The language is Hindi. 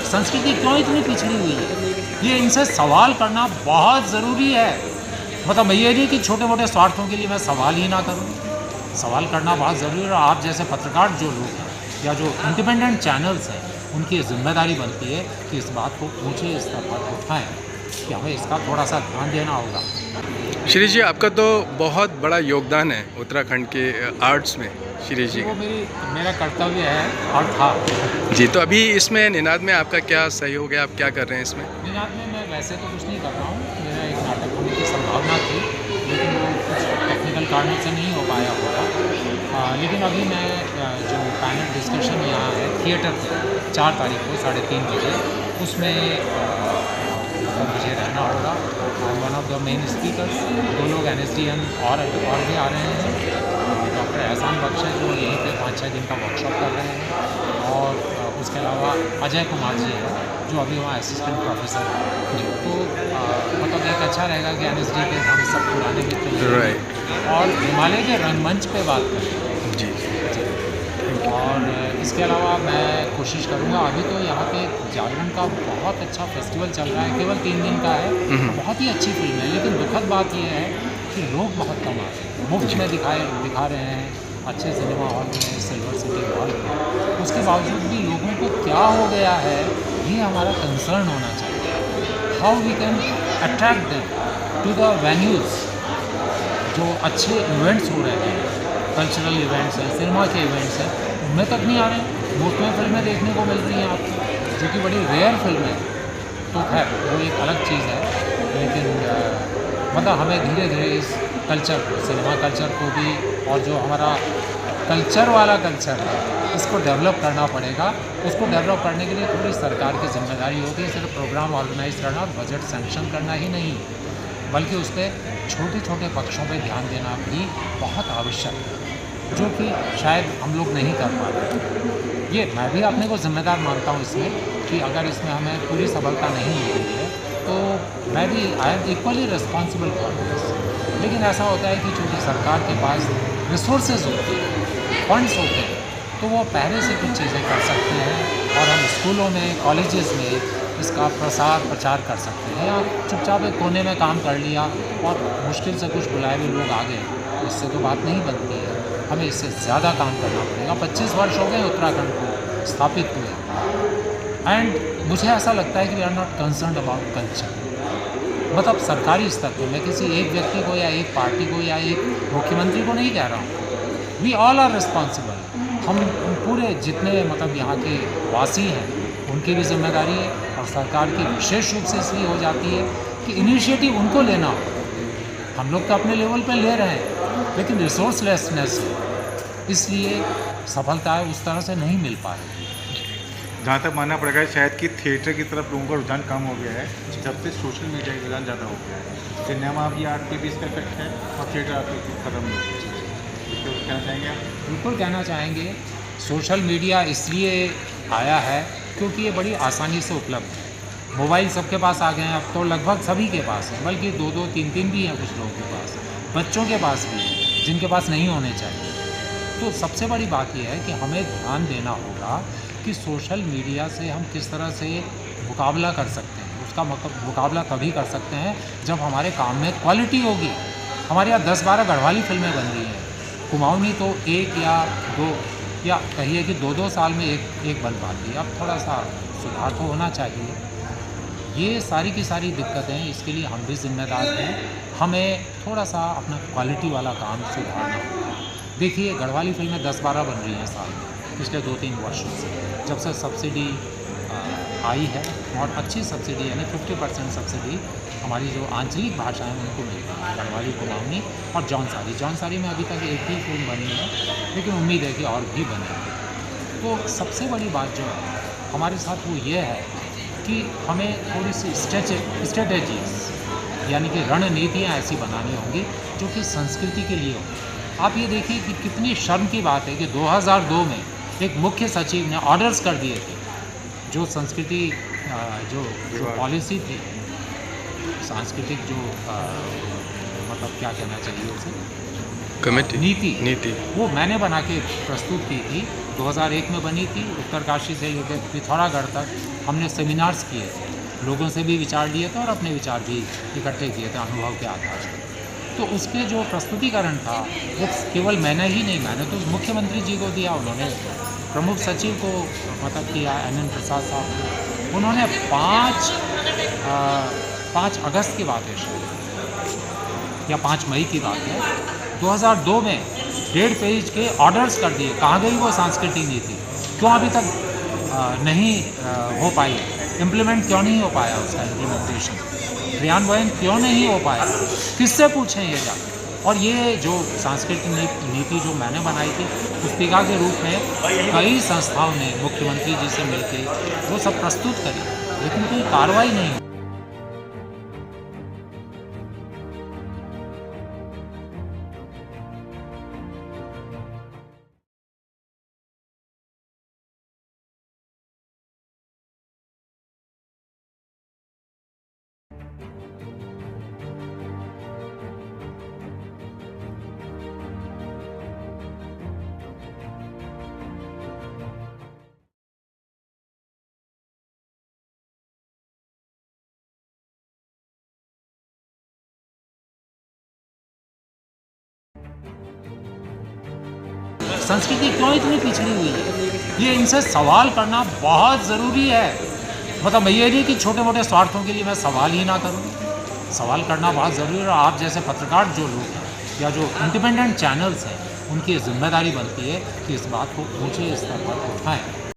संस्कृति क्यों इतनी पिछड़ी हुई है, ये इनसे सवाल करना बहुत ज़रूरी है। मतलब मैं ये नहीं कि छोटे मोटे स्वार्थों के लिए मैं सवाल ही ना करूँ, सवाल करना बहुत ज़रूरी है। और आप जैसे पत्रकार जो लोग हैं या जो इंडिपेंडेंट चैनल्स हैं, उनकी जिम्मेदारी बनती है कि इस बात को पूछें, इस बात को उठाएँ कि हमें इसका थोड़ा सा ध्यान देना होगा। शिरीष जी, आपका तो बहुत बड़ा योगदान है उत्तराखंड के आर्ट्स में। शिरीष जी, वो मेरा कर्तव्य है और था जी, तो अभी इसमें निनाद में आपका क्या सहयोग है, आप क्या कर रहे हैं इसमें? निनाद में। मैं वैसे तो कुछ नहीं कर रहा हूँ, मेरा एक नाटक होने की संभावना थी, लेकिन वो कुछ टेक्निकल कारणों से नहीं हो पाया होगा। लेकिन अभी मैं जो पैनल डिस्कशन यहाँ है थिएटर पे 4 तारीख को 3:30 बजे, उसमें मुझे रहना होगा। One of the main speakers, 2 लोग NSDN और भी आ रहे हैं। डॉक्टर एहसान बख्श है जो यहीं पे 5-6 दिन का वर्कशॉप कर रहे हैं, और उसके अलावा अजय कुमार जी हैं जो अभी वहाँ असिस्टेंट प्रोफेसर हैं। तो मतलब एक अच्छा रहेगा कि NSD के हम सब पुराने मित्र राइट। और हिमालय के रंगमंच पे बात करें जी। और इसके अलावा मैं कोशिश करूँगा। अभी तो यहाँ पे जागरण का बहुत अच्छा फेस्टिवल चल रहा है, केवल 3 दिन का है, बहुत ही अच्छी फिल्म है। लेकिन दुखद बात यह है कि लोग बहुत कम आ रहे हैं, मुफ्त में दिखा रहे हैं अच्छे सिनेमा हॉल में, सिल्वर सिटी हॉल में। उसके बावजूद भी लोगों को क्या हो गया है, ये हमारा कंसर्न होना चाहिए। How we can attract them to the venues, जो अच्छे इवेंट्स हो रहे हैं, कल्चरल इवेंट्स हैं, सिनेमा के इवेंट्स हैं, उनमें तक नहीं आ रहे हैं। मुफ्त में फिल्में देखने को मिल रही हैं आपको, जो कि बड़ी रेयर फिल्म है। तो खैर वो एक अलग चीज़ है, लेकिन मतलब हमें धीरे धीरे इस कल्चर को, सिनेमा कल्चर को भी, और जो हमारा कल्चर वाला कल्चर है, इसको डेवलप करना पड़ेगा। उसको डेवलप करने के लिए थोड़ी सरकार की जिम्मेदारी होती है। सिर्फ प्रोग्राम ऑर्गेनाइज करना और बजट सैंक्शन करना ही नहीं, बल्कि उस पर छोटे छोटे पक्षों पे ध्यान देना भी बहुत आवश्यक है, जो कि शायद हम लोग नहीं कर पा रहे। ये मैं भी अपने को जिम्मेदार मानता हूँ इसमें, कि अगर इसमें हमें पूरी सफलता नहीं मिली है तो मैं भी I am equally responsible for this. लेकिन ऐसा होता है कि चूँकि सरकार के पास रिसोर्सेज होते हैं, फंड्स होते हैं, तो वो पहले से कुछ चीज़ें कर सकते हैं और हम स्कूलों में, कॉलेजेस में इसका प्रचार कर सकते हैं। या चुपचाप एक कोने में काम कर लिया और मुश्किल से कुछ बुलाए हुए लोग आ गए, तो इससे तो बात नहीं बनती है। हमें इससे ज़्यादा काम करना पड़ेगा। 25 वर्ष हो गए उत्तराखंड को स्थापित हुए, एंड मुझे ऐसा लगता है कि we are not concerned about culture. मतलब सरकारी स्तर पर, मैं किसी एक व्यक्ति को या एक पार्टी को या एक मुख्यमंत्री को नहीं कह रहा हूँ, वी ऑल आर रिस्पॉन्सिबल। हम पूरे जितने मतलब यहाँ के वासी हैं, उनकी भी जिम्मेदारी है, और सरकार की विशेष रूप से इसलिए हो जाती है कि इनिशिएटिव उनको लेना हो। हम लोग तो अपने लेवल पे ले रहे हैं, लेकिन रिसोर्सलेसनेस है, इसलिए सफलता उस तरह से नहीं मिल पा रही है। जहाँ तक मानना पड़ेगा शायद कि थिएटर की तरफ लोगों का रुझान कम हो गया है, जब से सोशल मीडिया का रुझान ज़्यादा हो गया है। सिनेमा भी आर्ट पे भी इसका इफेक्ट है और थिएटर आर्ट पे खत्म हो गया है। इसको कहना चाहेंगे आप? बिल्कुल कहना चाहेंगे। सोशल मीडिया इसलिए आया है क्योंकि ये बड़ी आसानी से उपलब्ध है। मोबाइल सबके पास आ गए हैं, अब तो लगभग सभी के पास है, बल्कि 2-2, 3-3 भी हैं कुछ लोगों के पास, बच्चों के पास भी है, जिनके पास नहीं होने चाहिए। तो सबसे बड़ी बात यह है कि हमें ध्यान देना होगा कि सोशल मीडिया से हम किस तरह से मुकाबला कर सकते हैं। उसका मुकाबला तभी कर सकते हैं जब हमारे काम में क्वालिटी होगी। हमारे यहाँ 10-12 गढ़वाली फिल्में बन रही हैं, कुमाऊनी तो 1 या 2 या कहिए कि 2-2 साल में एक बन पाती है। अब थोड़ा सा सुधार तो होना चाहिए। ये सारी की सारी दिक्कतें, इसके लिए हम भी जिम्मेदार हैं। हमें थोड़ा सा अपना क्वालिटी वाला काम सुधारना होगा। देखिए, गढ़वाली फिल्में 10-12 बन रही हैं साल में, पिछले 2-3 वर्षों से, जब से सब्सिडी आई है, और अच्छी सब्सिडी यानी 50% सब्सिडी हमारी जो आंचलिक भाषाएं उनको मिल रही है, गढ़वाली, कुमाऊनी और जौनसारी में अभी तक एक ही फिल्म बनी है, लेकिन उम्मीद है कि और भी बनेगी। तो सबसे बड़ी बात जो है हमारे साथ वो ये है कि हमें थोड़ी सी स्ट्रेटेजीज यानी कि रणनीतियाँ ऐसी बनानी होंगी जो कि संस्कृति के लिए हो। आप ये देखिए कि कितनी शर्म की बात है कि 2002 में एक मुख्य सचिव ने ऑर्डर्स कर दिए थे, जो संस्कृति जो पॉलिसी थी, सांस्कृतिक जो मतलब क्या कहना चाहिए उसे, कमेटी, नीति, नीति वो मैंने बना के प्रस्तुत की थी 2001 में बनी थी। उत्तरकाशी से लेकर पिथौरागढ़ तक हमने सेमिनार्स किए थे, लोगों से भी विचार लिए थे और अपने विचार भी इकट्ठे किए थे अनुभव के आधार पर। तो उसके जो प्रस्तुतिकरण था वो केवल मैंने ही नहीं, मैंने तो मुख्यमंत्री जी को दिया, उन्होंने प्रमुख सचिव को मतलब किया, NN प्रसाद साहब को। उन्होंने 5 अगस्त की बात है शायद, या 5 मई की बात है, 2002 में 1.5 पेज के ऑर्डर्स कर दिए। कहाँ गई वो सांस्कृतिक नीति? क्यों अभी तक नहीं हो पाई? इम्प्लीमेंट क्यों नहीं हो पाया? उसका इम्प्लीमेंटेशन, क्रियान्वयन क्यों नहीं हो पाया? किससे पूछें ये जाकर? और ये जो सांस्कृतिक नीति जो मैंने बनाई थी पुस्तिका के रूप में कई संस्थाओं ने मुख्यमंत्री जी से मिलकर वो सब प्रस्तुत करी, लेकिन कोई कार्रवाई नहीं हुई। संस्कृति क्यों इतनी पिछड़ी हुई है? ये इनसे सवाल करना बहुत ज़रूरी है। मतलब ये नहीं कि छोटे मोटे स्वार्थों के लिए मैं सवाल ही ना करूँ, सवाल करना बहुत ज़रूरी है। और आप जैसे पत्रकार जो लोग हैं या जो इंडिपेंडेंट चैनल्स हैं, उनकी जिम्मेदारी बनती है कि इस बात को ऊंचे स्तर पर उठाएं।